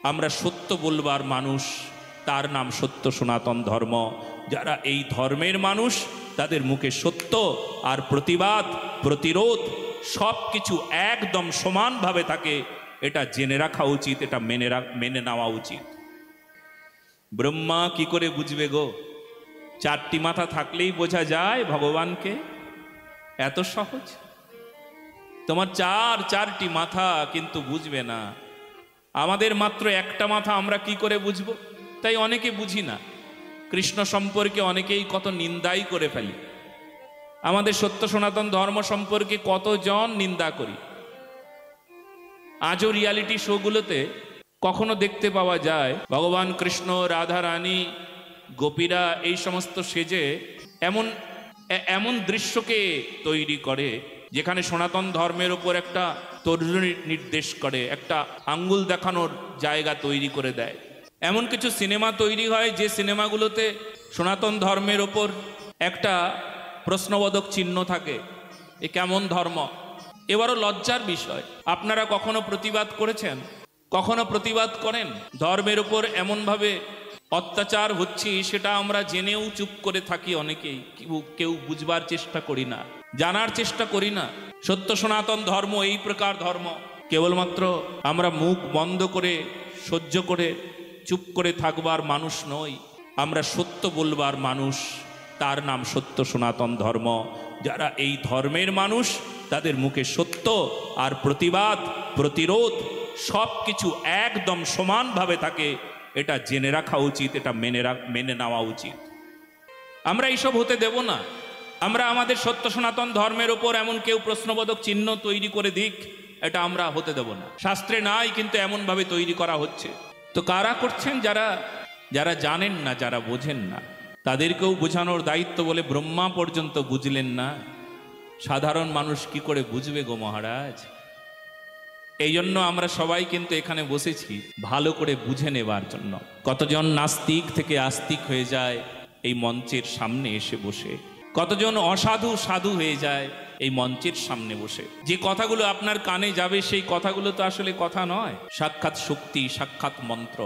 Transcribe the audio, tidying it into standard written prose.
আমরা সত্য বলবার মানুষ, তার নাম সত্য সনাতন ধর্ম। যারা এই ধর্মের মানুষ তাদের মুখে সত্য আর প্রতিবাদ প্রতিরোধ সব কিছু একদম সমানভাবে থাকে, এটা জেনে রাখা উচিত, এটা মেনে নেওয়া উচিত। ব্রহ্মা কি করে বুঝবে গো? চারটি মাথা থাকলেই বোঝা যায় ভগবানকে? এত সহজ? তোমার চারটি মাথা কিন্তু বুঝবে না। আমাদের মাত্র একটা মাথা, আমরা কি করে বুঝবো? তাই অনেকে বুঝি না। কৃষ্ণ সম্পর্কে অনেকেই কত নিন্দাই করে ফেলি। আমাদের সত্য সনাতন ধর্ম সম্পর্কে কতজন নিন্দা করি। আজও রিয়ালিটি শোগুলোতে কখনো দেখতে পাওয়া যায় ভগবান কৃষ্ণ, রাধা রানী, গোপীরা এই সমস্ত সেজে এমন দৃশ্যকে তৈরি করে যেখানে সনাতন ধর্মের উপর একটা তর্জনী নির্দেশ করে, একটা আঙ্গুল দেখানোর জায়গা তৈরি করে দেয়। এমন কিছু সিনেমা তৈরি হয় যে সিনেমাগুলোতে সনাতন ধর্মের ওপর একটা প্রশ্নবোধক চিহ্ন থাকে। এ কেমন ধর্ম? এবারও লজ্জার বিষয়, আপনারা কখনো প্রতিবাদ করেছেন? কখনো প্রতিবাদ করেন? ধর্মের উপর এমনভাবে অত্যাচার হচ্ছে সেটা আমরা জেনেও চুপ করে থাকি। অনেকেই কেউ বুঝবার চেষ্টা করি না, জানার চেষ্টা করি না। সত্য সনাতন ধর্ম এই প্রকার ধর্ম। কেবলমাত্র আমরা মুখ বন্ধ করে সহ্য করে চুপ করে থাকবার মানুষ নই, আমরা সত্য বলবার মানুষ, তার নাম সত্য সনাতন ধর্ম। যারা এই ধর্মের মানুষ তাদের মুখে সত্য আর প্রতিবাদ প্রতিরোধ সব কিছু একদম সমানভাবে থাকে, এটা জেনে রাখা উচিত, এটা মেনে নেওয়া উচিত। আমরা এইসব হতে দেব না। আমরা আমাদের সত্য সনাতন ধর্মের ওপর এমন কেউ প্রশ্নবোধক চিহ্ন তৈরি করে দিক, এটা আমরা হতে দেব না। শাস্ত্রে নাই, কিন্তু এমনভাবে তৈরি করা হচ্ছে। তো কারা করছেন? যারা জানেন না, যারা বোঝেন না, তাদেরকেও বোঝানোর দায়িত্ব বলে ব্রহ্মা পর্যন্ত বুঝলেন না, সাধারণ মানুষ কি করে বুঝবে গো মহারাজ? এই জন্য আমরা সবাই কিন্তু এখানে বসেছি ভালো করে বুঝে নেবার জন্য। কতজন নাস্তিক থেকে আস্তিক হয়ে যায় এই মঞ্চের সামনে এসে বসে, কতজন অসাধু সাধু হয়ে যায় এই মঞ্চের সামনে বসে। যে কথাগুলো আপনার কানে যাবে সেই কথাগুলো তো আসলে কথা নয়, সাক্ষাৎ শক্তি, সাক্ষাৎ মন্ত্র।